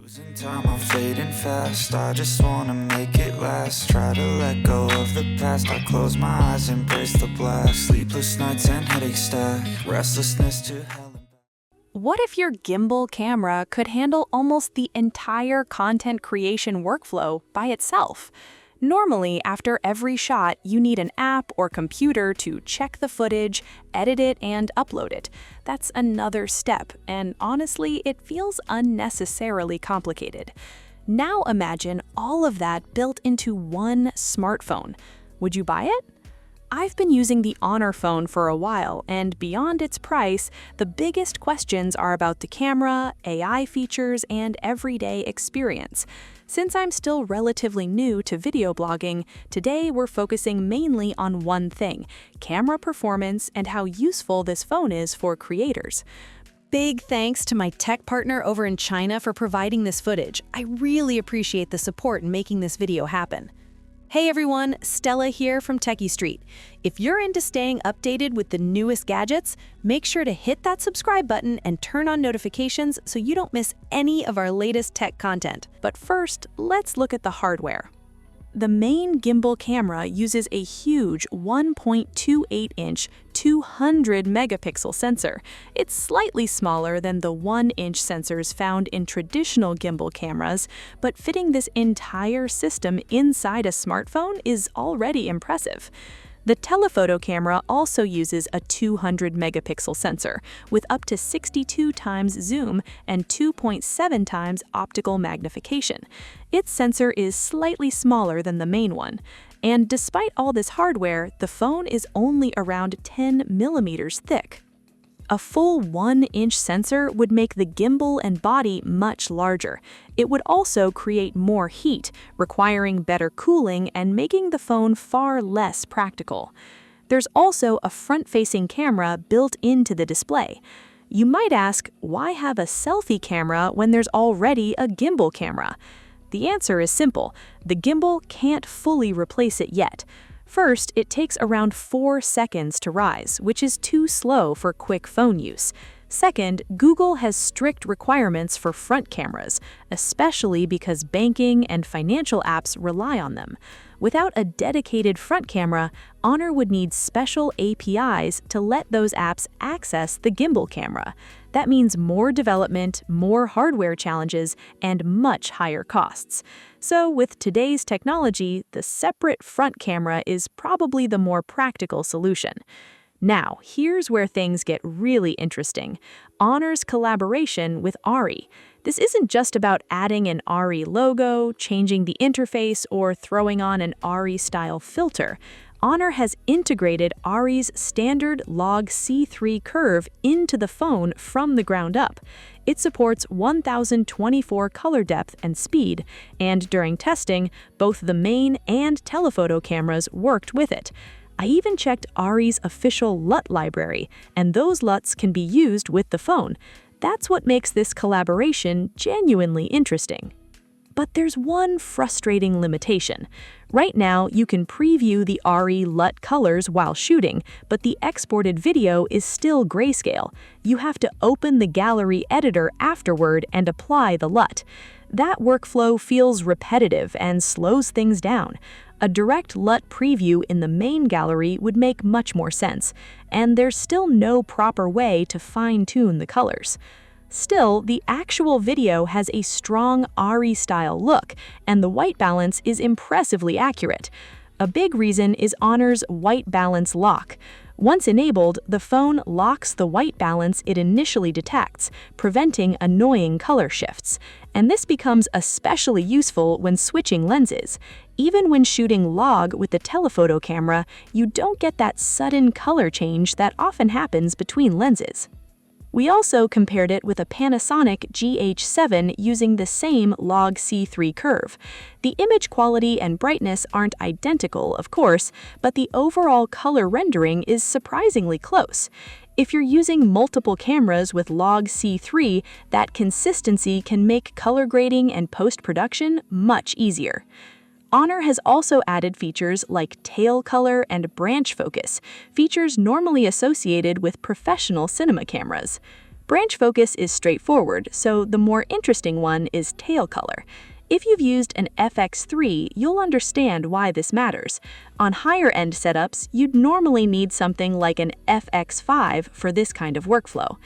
Losing time, I'm fading fast. I just wanna make it last. Try to let go of the past. I close my eyes, embrace the blast. Sleepless nights and headache stack. Restlessness to hell and back. What if your gimbal camera could handle almost the entire content creation workflow by itself? Normally, after every shot, you need an app or computer to check the footage, edit it, and upload it. That's another step, and honestly, it feels unnecessarily complicated. Now imagine all of that built into one smartphone. Would you buy it? I've been using the Honor phone for a while, and beyond its price, the biggest questions are about the camera, AI features, and everyday experience. Since I'm still relatively new to video blogging, today we're focusing mainly on one thing: camera performance and how useful this phone is for creators. Big thanks to my tech partner over in China for providing this footage. I really appreciate the support in making this video happen. Hey everyone, Stella here from techiestreet. If you're into staying updated with the newest gadgets, make sure to hit that subscribe button and turn on notifications so you don't miss any of our latest tech content. But first, let's look at the hardware. The main gimbal camera uses a huge 1.28-inch 200-megapixel sensor. It's slightly smaller than the 1-inch sensors found in traditional gimbal cameras, but fitting this entire system inside a smartphone is already impressive. The telephoto camera also uses a 200-megapixel sensor with up to 62 times zoom and 2.7 times optical magnification. Its sensor is slightly smaller than the main one. And despite all this hardware, the phone is only around 10 millimeters thick. A full 1-inch sensor would make the gimbal and body much larger. It would also create more heat, requiring better cooling and making the phone far less practical. There's also a front-facing camera built into the display. You might ask, why have a selfie camera when there's already a gimbal camera? The answer is simple: the gimbal can't fully replace it yet. First, it takes around 4 seconds to rise, which is too slow for quick phone use. Second, Google has strict requirements for front cameras, especially because banking and financial apps rely on them. Without a dedicated front camera, Honor would need special APIs to let those apps access the gimbal camera. That means more development, more hardware challenges, and much higher costs. So with today's technology, the separate front camera is probably the more practical solution. Now, here's where things get really interesting: Honor's collaboration with ARRI. This isn't just about adding an ARRI logo, changing the interface, or throwing on an ARRI-style filter. Honor has integrated ARRI's standard log C3 curve into the phone from the ground up. It supports 1024 color depth and speed, and during testing, both the main and telephoto cameras worked with it. I even checked ARRI's official LUT library, and those LUTs can be used with the phone. That's what makes this collaboration genuinely interesting. But there's one frustrating limitation. Right now, you can preview the ARRI LUT colors while shooting, but the exported video is still grayscale. You have to open the gallery editor afterward and apply the LUT. That workflow feels repetitive and slows things down. A direct LUT preview in the main gallery would make much more sense, and there's still no proper way to fine-tune the colors. Still, the actual video has a strong ARRI-style look, and the white balance is impressively accurate. A big reason is Honor's white balance lock. Once enabled, the phone locks the white balance it initially detects, preventing annoying color shifts. And this becomes especially useful when switching lenses. Even when shooting log with the telephoto camera, you don't get that sudden color change that often happens between lenses. We also compared it with a Panasonic GH7 using the same log C3 curve. The image quality and brightness aren't identical, of course, but the overall color rendering is surprisingly close. If you're using multiple cameras with log C3, that consistency can make color grading and post-production much easier. Honor has also added features like tail color and branch focus, features normally associated with professional cinema cameras. Branch focus is straightforward, so the more interesting one is tail color. If you've used an FX3, you'll understand why this matters. On higher-end setups, you'd normally need something like an FX5 for this kind of workflow.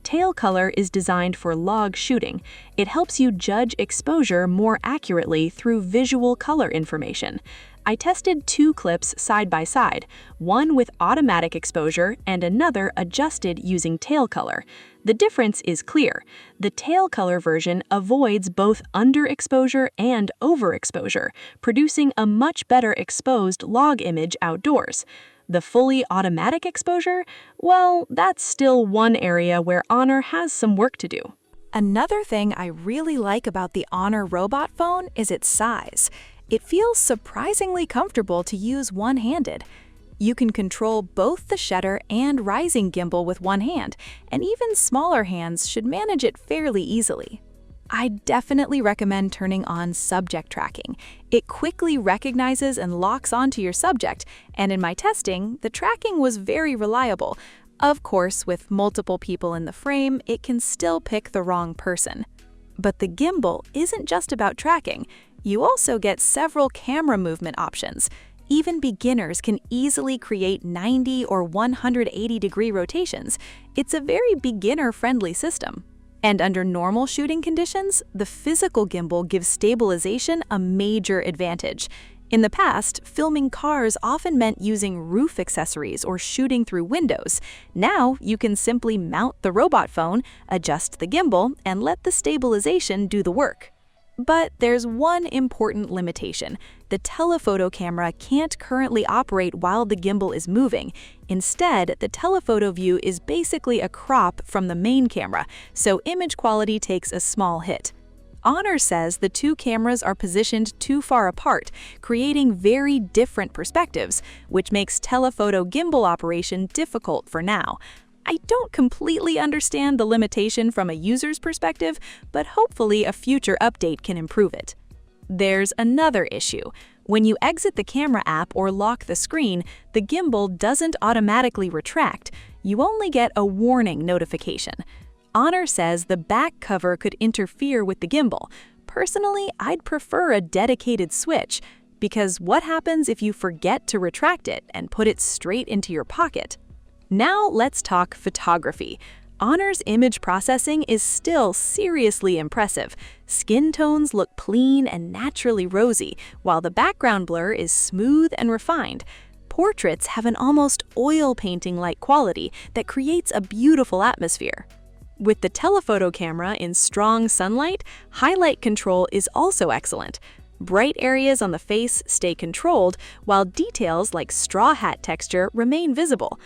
Tail color is designed for log shooting. It helps you judge exposure more accurately through visual color information. I tested 2 clips side by side, one with automatic exposure and another adjusted using tail color. The difference is clear. The tail color version avoids both underexposure and overexposure, producing a much better exposed log image outdoors. The fully automatic exposure? Well, that's still one area where Honor has some work to do. Another thing I really like about the Honor robot phone is its size. It feels surprisingly comfortable to use one-handed. You can control both the shutter and rising gimbal with one hand, and even smaller hands should manage it fairly easily. I definitely recommend turning on subject tracking. It quickly recognizes and locks onto your subject, and in my testing, the tracking was very reliable. Of course, with multiple people in the frame, it can still pick the wrong person. But the gimbal isn't just about tracking. You also get several camera movement options. Even beginners can easily create 90 or 180-degree rotations. It's a very beginner-friendly system. And under normal shooting conditions, the physical gimbal gives stabilization a major advantage. In the past, filming cars often meant using roof accessories or shooting through windows. Now, you can simply mount the robot phone, adjust the gimbal, and let the stabilization do the work. But there's one important limitation. The telephoto camera can't currently operate while the gimbal is moving. Instead, the telephoto view is basically a crop from the main camera, so image quality takes a small hit. Honor says the 2 cameras are positioned too far apart, creating very different perspectives, which makes telephoto gimbal operation difficult for now. I don't completely understand the limitation from a user's perspective, but hopefully a future update can improve it. There's another issue. When you exit the camera app or lock the screen, the gimbal doesn't automatically retract. You only get a warning notification. Honor says the back cover could interfere with the gimbal. Personally, I'd prefer a dedicated switch, because what happens if you forget to retract it and put it straight into your pocket? Now let's talk photography. Honor's image processing is still seriously impressive. Skin tones look clean and naturally rosy, while the background blur is smooth and refined. Portraits have an almost oil painting-like quality that creates a beautiful atmosphere. With the telephoto camera in strong sunlight, highlight control is also excellent. Bright areas on the face stay controlled, while details like straw hat texture remain visible.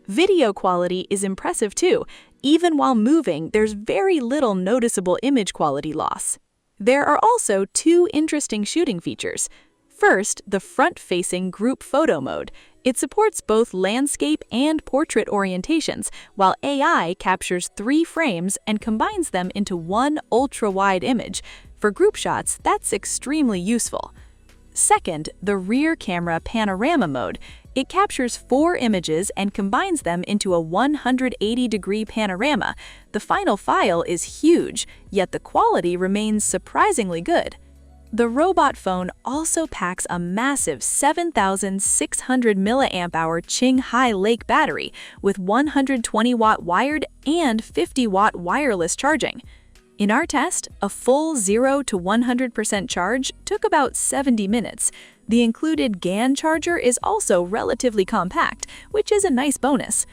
Video quality is impressive too. Even while moving, there's very little noticeable image quality loss. There are also 2 interesting shooting features. First, the front-facing group photo mode. It supports both landscape and portrait orientations, while AI captures 3 frames and combines them into one ultra-wide image. For group shots, that's extremely useful. Second, the rear camera panorama mode. It captures 4 images and combines them into a 180-degree panorama. The final file is huge, yet the quality remains surprisingly good. The robot phone also packs a massive 7,600 mAh Qinghai Lake battery with 120-watt wired and 50-watt wireless charging. In our test, a full 0 to 100% charge took about 70 minutes. The included GAN charger is also relatively compact, which is a nice bonus.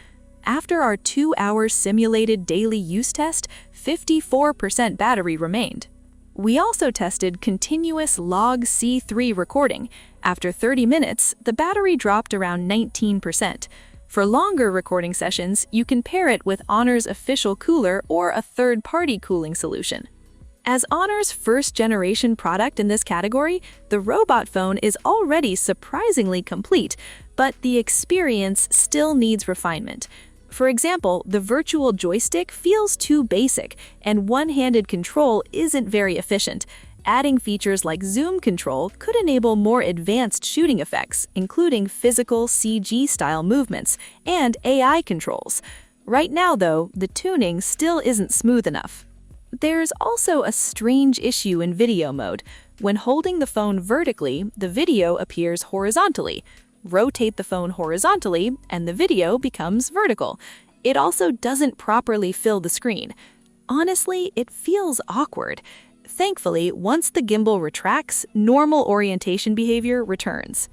After our 2-hour simulated daily use test, 54% battery remained. We also tested continuous log C3 recording. After 30 minutes, the battery dropped around 19%. For longer recording sessions, you can pair it with Honor's official cooler or a third-party cooling solution. As Honor's first-generation product in this category, the robot phone is already surprisingly complete, but the experience still needs refinement. For example, the virtual joystick feels too basic, and one-handed control isn't very efficient. Adding features like zoom control could enable more advanced shooting effects, including physical CG-style movements and AI controls. Right now, though, the tuning still isn't smooth enough. There's also a strange issue in video mode. When holding the phone vertically, the video appears horizontally. Rotate the phone horizontally, and the video becomes vertical. It also doesn't properly fill the screen. Honestly, it feels awkward. Thankfully, once the gimbal retracts, normal orientation behavior returns.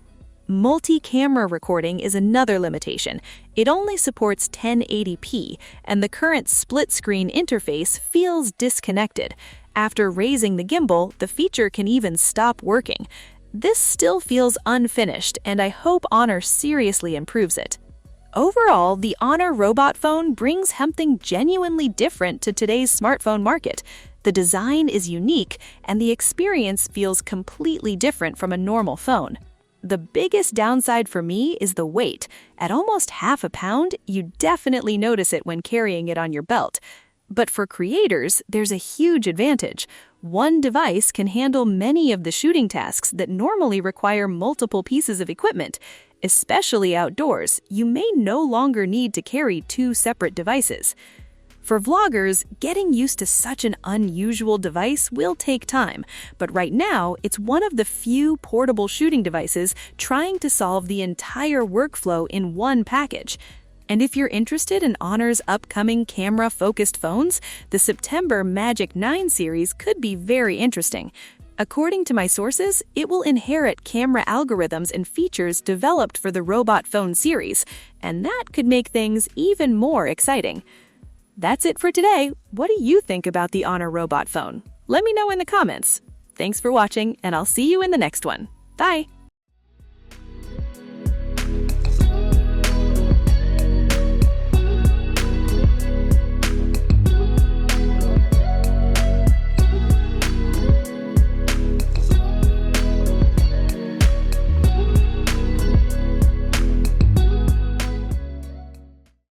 Multi-camera recording is another limitation. It only supports 1080p, and the current split-screen interface feels disconnected. After raising the gimbal, the feature can even stop working. This still feels unfinished, and I hope Honor seriously improves it. Overall, the Honor robot phone brings something genuinely different to today's smartphone market. The design is unique, and the experience feels completely different from a normal phone. The biggest downside for me is the weight. At almost half a pound, you definitely notice it when carrying it on your belt. But for creators, there's a huge advantage. One device can handle many of the shooting tasks that normally require multiple pieces of equipment. Especially outdoors, you may no longer need to carry two separate devices. For vloggers, getting used to such an unusual device will take time, but right now, it's one of the few portable shooting devices trying to solve the entire workflow in one package. And if you're interested in Honor's upcoming camera-focused phones, the September Magic 9 series could be very interesting. According to my sources, it will inherit camera algorithms and features developed for the robot phone series, and that could make things even more exciting. That's it for today. What do you think about the Honor robot phone? Let me know in the comments. Thanks for watching, and I'll see you in the next one. Bye!